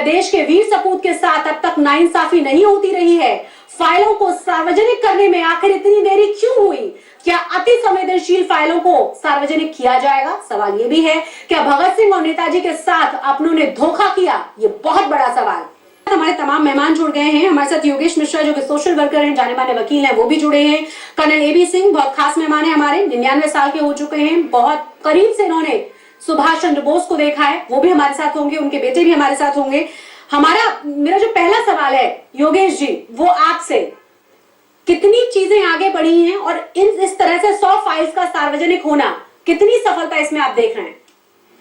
देश के वीर सपूत के साथ अब तक नाइंसाफी नहीं होती रही है? फाइलों को सार्वजनिक करने में आखिर इतनी देरी क्यों हुई? क्या अति संवेदनशील फाइलों को सार्वजनिक किया जाएगा? सवाल ये भी है, क्या भगत सिंह और नेताजी के साथ अपनों ने धोखा किया? ये बहुत बड़ा सवाल। हमारे तमाम मेहमान जुड़ गए हैं। हमारे साथ योगेश मिश्रा जो कि सोशल वर्कर हैं, जाने माने वकील हैं, वो भी जुड़े हैं। कर्नल एबी सिंह बहुत खास मेहमान है हमारे, 99 साल के हो चुके हैं, बहुत करीब से इन्होंने सुभाष चंद्र बोस को देखा है, वो भी हमारे साथ होंगे, उनके बेटे भी हमारे साथ होंगे। मेरा जो पहला सवाल है योगेश जी, वो आपसे, कितनी चीजें आगे बढ़ी हैं और इस तरह से 100 फाइल्स का सार्वजनिक होना, कितनी सफलता इसमें आप देख रहे हैं?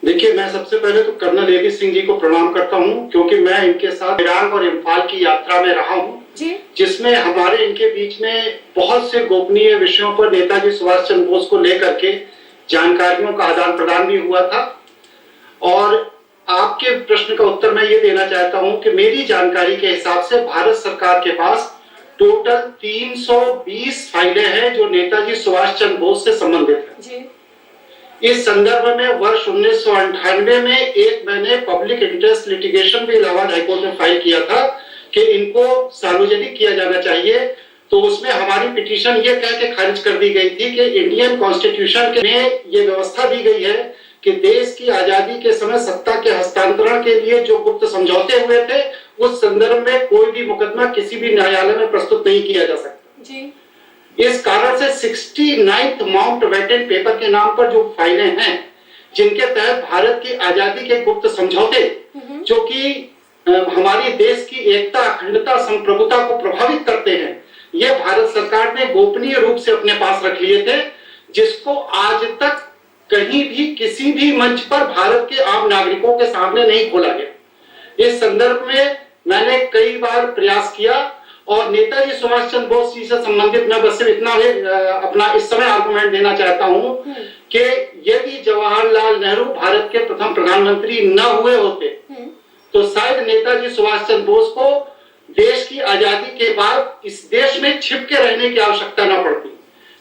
देखिए, मैं सबसे पहले तो कर्नल एबी सिंह जी को प्रणाम करता हूं, क्योंकि मैं इनके साथ इराक और इम्फाल की यात्रा में रहा हूं, जिसमें हमारे इनके बीच में बहुत से गोपनीय विषयों पर नेताजी सुभाष चंद्र बोस को लेकर के जानकारियों का आदान प्रदान भी हुआ था। और आपके प्रश्न का उत्तर मैं ये देना चाहता हूं कि मेरी जानकारी के हिसाब से भारत सरकार के पास टोटल 320 फाइलें हैं जो नेताजी सुभाष चंद्र बोस से संबंधित है। इस संदर्भ में वर्ष 1998 में एक मैंने पब्लिक इंटरेस्ट लिटिगेशन भी इलाहाबाद हाईकोर्ट में फाइल किया था कि इनको सार्वजनिक किया जाना चाहिए। तो उसमें हमारी पिटीशन ये कह के खारिज कर दी गई थी कि इंडियन कॉन्स्टिट्यूशन में ये व्यवस्था दी गई है कि देश की आजादी के समय सत्ता के हस्तांतरण के लिए जो गुप्त समझौते हुए थे, उस संदर्भ में कोई भी मुकदमा किसी भी न्यायालय में प्रस्तुत नहीं किया जा सकता जी। इस कारण से 69th माउंटबेटन पेपर के नाम पर जो फाइलें हैं, जिनके तहत भारत की आजादी के गुप्त समझौते, जो कि हमारी देश की एकता, अखंडता, संप्रभुता को प्रभावित करते हैं, ये भारत सरकार ने गोपनीय रूप से अपने पास रख लिए थे, जिसको आज तक कहीं भी किसी भी मंच पर भारत के आम नागरिकों के सामने नहीं खोला गया। इस संदर्भ में मैंने कई बार प्रयास किया और नेताजी सुभाष चंद्र बोस जी से संबंधित मैं बस सिर्फ इतना अपना इस समय आर्गुमेंट देना चाहता हूं कि यदि जवाहरलाल नेहरू भारत के प्रथम प्रधानमंत्री न हुए होते तो शायद नेताजी सुभाष चंद्र बोस को देश की आजादी के बाद इस देश में छिपके रहने की आवश्यकता न पड़ती,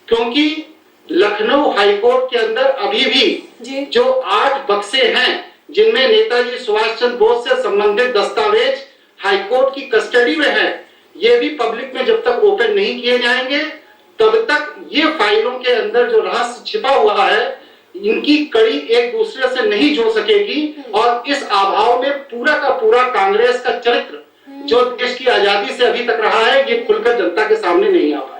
क्योंकि लखनऊ हाईकोर्ट के अंदर अभी भी जो 8 बक्से हैं जिनमें नेताजी सुभाष चंद्र बोस से संबंधित दस्तावेज हाईकोर्ट की कस्टडी में है, ये भी पब्लिक में जब तक ओपन नहीं किए जाएंगे तब तक ये फाइलों के अंदर जो रहस्य छिपा हुआ है, इनकी कड़ी एक दूसरे से नहीं जुड़ सकेगी और इस अभाव में पूरा का पूरा कांग्रेस का चरित्र जो देश की आजादी से अभी तक रहा है, ये खुलकर जनता के सामने नहीं आ पाएगा।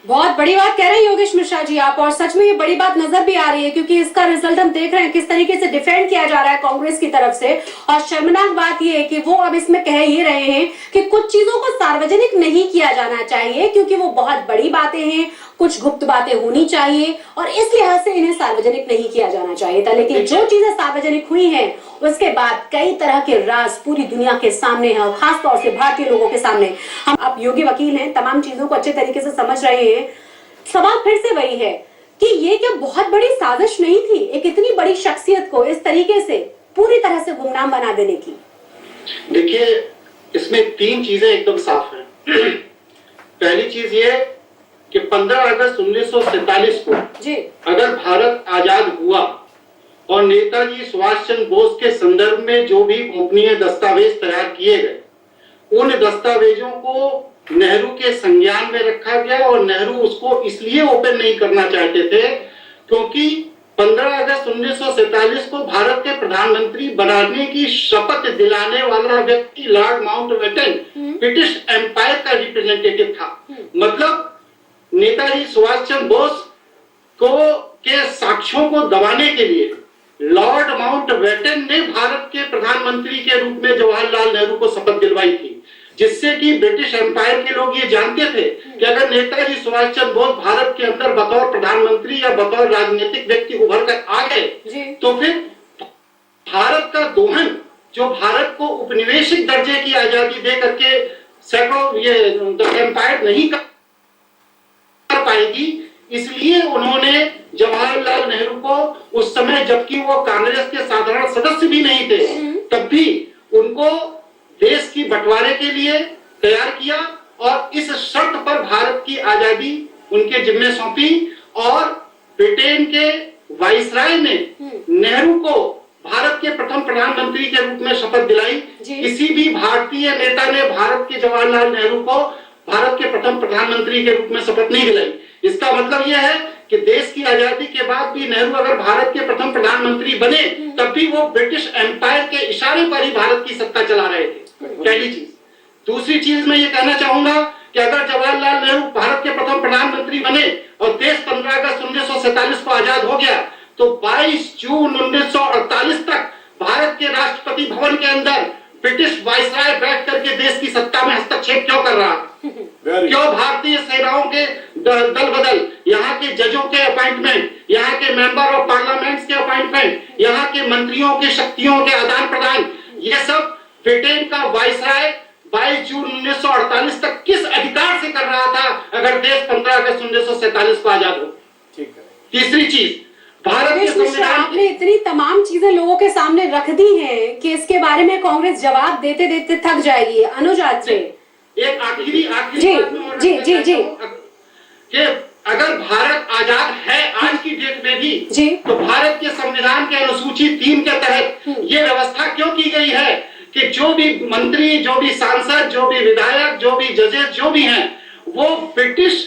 बहुत बड़ी बात कह रहे हैं योगेश मिश्रा जी आप, और सच में ये बड़ी बात नजर भी आ रही है, क्योंकि इसका रिजल्ट हम देख रहे हैं किस तरीके से डिफेंड किया जा रहा है कांग्रेस की तरफ से। और शर्मनाक बात ये है कि वो अब इसमें कह ये रहे हैं कि कुछ चीजों को सार्वजनिक नहीं किया जाना चाहिए क्योंकि वो बहुत बड़ी बातें हैं, कुछ गुप्त बातें होनी चाहिए और इस लिहाज से इन्हें सार्वजनिक नहीं किया जाना चाहिए था। लेकिन जो चीजें सार्वजनिक हुई हैं उसके बाद कई तरह के राज पूरी दुनिया के सामने हैं, खासतौर से भारतीय लोगों के सामने। हम आप योगी वकील हैं, तमाम चीजों को अच्छे तरीके से समझ रहे हैं। सवाल फिर से वही है कि ये क्या बहुत बड़ी साजिश नहीं थी एक इतनी बड़ी शख्सियत को इस तरीके से पूरी तरह से गुमनाम बना देने की? देखिए, इसमें 3 चीजें एकदम साफ हैं। पहली चीज ये कि 15 अगस्त 1947 को अगर भारत आजाद हुआ और नेताजी सुभाष चंद्र बोस के संदर्भ में जो भी गोपनीय दस्तावेज तैयार किए गए, उन दस्तावेजों को नेहरू के संज्ञान में रखा गया और नेहरू उसको इसलिए ओपन नहीं करना चाहते थे क्योंकि 15 अगस्त 1947 को भारत के प्रधानमंत्री बनाने की शपथ दिलाने वाला व्यक्ति लॉर्ड माउंटबेटन ब्रिटिश एम्पायर का रिप्रेजेंटेटिव था। मतलब नेताजी सुभाष चंद्र बोस को के साक्ष्यों को दबाने के लिए लॉर्ड माउंटबेटन ने भारत के प्रधानमंत्री के रूप में जवाहरलाल नेहरू को शपथ दिलवाई थी, जिससे कि ब्रिटिश एम्पायर के लोग ये जानते थे कि अगर नेताजी सुभाष चंद्र बोस भारत के अंदर बतौर प्रधानमंत्री या बतौर राजनीतिक व्यक्ति उभर कर आ गए तो फिर भारत का दोहन, जो भारत को उपनिवेशिक दर्जे की आजादी दे करके सैकड़ों ये एम्पायर नहीं कर पाएगी। इसलिए उन्होंने जवाहरलाल नेहरू को उस समय, जबकि वो कांग्रेस के साधारण सदस्य भी नहीं थे, तब भी उनको देश की बंटवारे के लिए तैयार किया और इस शर्त पर भारत की आजादी उनके जिम्मे सौंपी और ब्रिटेन के वाइसराय ने नेहरू को भारत के प्रथम प्रधानमंत्री के रूप में शपथ दिलाई। किसी भी भारतीय नेता ने भारत के जवाहरलाल नेहरू को भारत के प्रथम प्रधानमंत्री के रूप में शपथ नहीं दिलाई। इसका मतलब यह है कि देश की आजादी के बाद भी नेहरू अगर भारत के प्रथम प्रधानमंत्री बने तब भी वो ब्रिटिश एम्पायर के इशारे पर ही भारत की सत्ता चला रहे थे। पहली चीज। दूसरी चीज मैं ये कहना चाहूंगा कि अगर जवाहरलाल नेहरू भारत के प्रथम प्रधानमंत्री बने और देश 15 अगस्त 1947 को आजाद हो गया तो 22 जून 1948 तक भारत के राष्ट्रपति भवन के अंदर ब्रिटिश वायसराय बैठ करके देश की सत्ता में हस्तक्षेप क्यों कर रहा था? क्यों भारतीय सेनाओं के दल बदल, यहाँ के जजों के अपॉइंटमेंट, यहाँ के मेंबर ऑफ पार्लियामेंट्स के अपॉइंटमेंट, यहाँ के मंत्रियों के शक्तियों के आदान प्रदान, ये सब ब्रिटेन का वायसराय 22 जून 1948 तक किस अधिकार से कर रहा था अगर देश 15 अगस्त 1947 को आजाद हो? तीसरी चीज, भारत के संविधान, आपने इतनी तमाम चीजें लोगों के सामने रख दी हैं कि इसके बारे में कांग्रेस जवाब देते देते थक जाएगी। अनुज आत्रे, एक आखिरी जी कि अगर भारत आजाद है आज की डेट में भी तो भारत के संविधान के अनुसूची 3 के तहत ये व्यवस्था क्यों की गई है कि जो भी मंत्री, जो भी सांसद, जो भी विधायक, जो भी जजेस जो भी हैं वो ब्रिटिश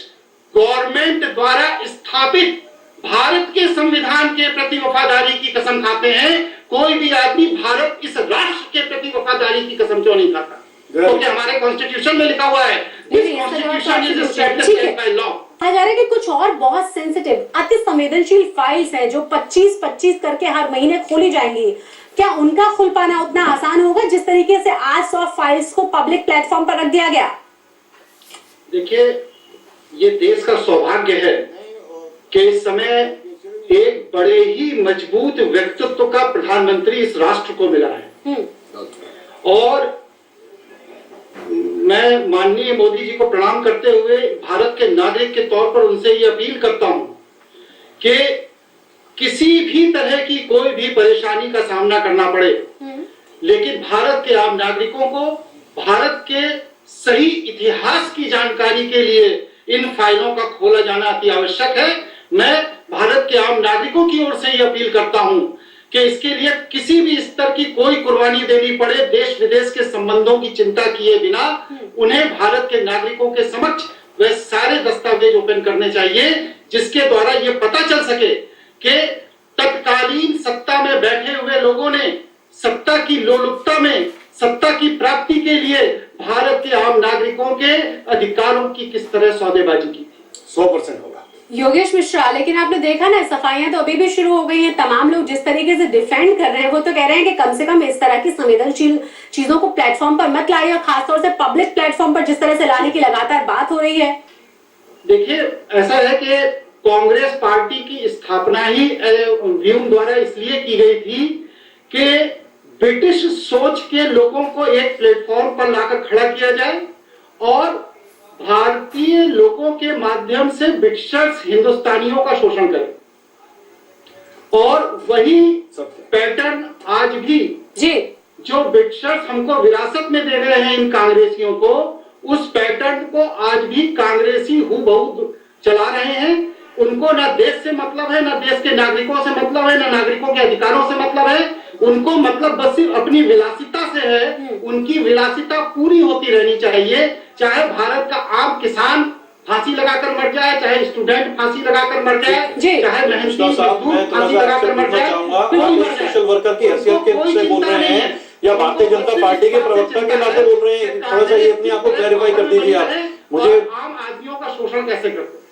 गवर्नमेंट द्वारा स्थापित भारत के संविधान के प्रति वफादारी की कसम खाते हैं। कोई भी आदमी भारत इस राष्ट्र के प्रति वफादारी की कसम क्यों नहीं खाता? क्योंकि हमारे कॉन्स्टिट्यूशन में लिखा हुआ है this constitution is established by law. कहा जा रहा है कि कुछ और बहुत सेंसिटिव, अति संवेदनशील फाइल्स हैं जो 25-25 करके हर महीने खोली जाएंगी। क्या उनका खुल पाना उतना आसान होगा जिस तरीके से आज 100 फाइल्स को पब्लिक प्लेटफॉर्म पर रख दिया गया? देखिए, ये देश का सौभाग्य है कि इस समय एक बड़े ही मजबूत व्यक्तित्व का प्रधानमंत्री इस राष्ट्र को मिला है। और मैं माननीय मोदी जी को प्रणाम करते हुए भारत के नागरिक के तौर पर उनसे ये अपील करता हूं कि किसी भी तरह की कोई भी परेशानी का सामना करना पड़े, लेकिन भारत के आम नागरिकों को भारत के सही इतिहास की जानकारी के लिए इन फाइलों का खोला जाना अति आवश्यक है। मैं भारत के आम नागरिकों की ओर से यह अपील करता हूं कि इसके लिए किसी भी स्तर की कोई कुर्बानी देनी पड़े, देश विदेश के संबंधों की चिंता किए बिना उन्हें भारत के नागरिकों के समक्ष वे सारे दस्तावेज ओपन करने चाहिए जिसके द्वारा यह पता चल सके कि तत्कालीन सत्ता में बैठे हुए लोगों ने सत्ता की लोलुपता में सत्ता की प्राप्ति के लिए भारत के आम नागरिकों के अधिकारों की किस तरह सौदेबाजी की थी। 100% होगा। योगेश मिश्रा, लेकिन आपने देखा ना सफाइयां तो अभी भी शुरू हो गई हैं। तमाम लोग जिस तरीके से डिफेंड कर रहे हैं वो तो कह रहे हैं कि कम से कम इस तरह की संवेदनशील चीजों को प्लेटफॉर्म पर मत लाइए, और खासतौर से पब्लिक प्लेटफॉर्म पर जिस तरह से लाने की लगातार बात हो रही है। देखिए, ऐसा है कि कांग्रेस पार्टी की स्थापना ही व्यूम द्वारा इसलिए की गई थी कि ब्रिटिश सोच के लोगों को एक प्लेटफॉर्म पर लाकर खड़ा किया जाए और भारतीय लोगों के माध्यम से ब्रिटिशर्स हिंदुस्तानियों का शोषण करें। और वही पैटर्न आज भी जो ब्रिटिशर्स हमको विरासत में दे रहे हैं इन कांग्रेसियों को, उस पैटर्न को आज भी कांग्रेसी हूबहू चला रहे हैं। उनको ना देश से मतलब है, ना देश के नागरिकों से मतलब है, ना नागरिकों के अधिकारों से मतलब है। उनको मतलब बस सिर्फ अपनी विलासिता से है। उनकी विलासिता पूरी होती रहनी चाहिए, चाहे भारत का आम किसान फांसी लगाकर मर जाए, चाहे स्टूडेंट फांसी लगाकर मर जाए, चाहे मेहनती मजदूर फांसी लगाकर मर जाए। सोशल वर्कर की हैसियत के से बोल रहे हैं या भारतीय जनता पार्टी के प्रवक्ता के नाते बोल रहे हैं? थोड़ा सा ये अपने आप को क्लैरिफाई कर दीजिए आप मुझे। आम आदमियों का शोषण कैसे करते हैं?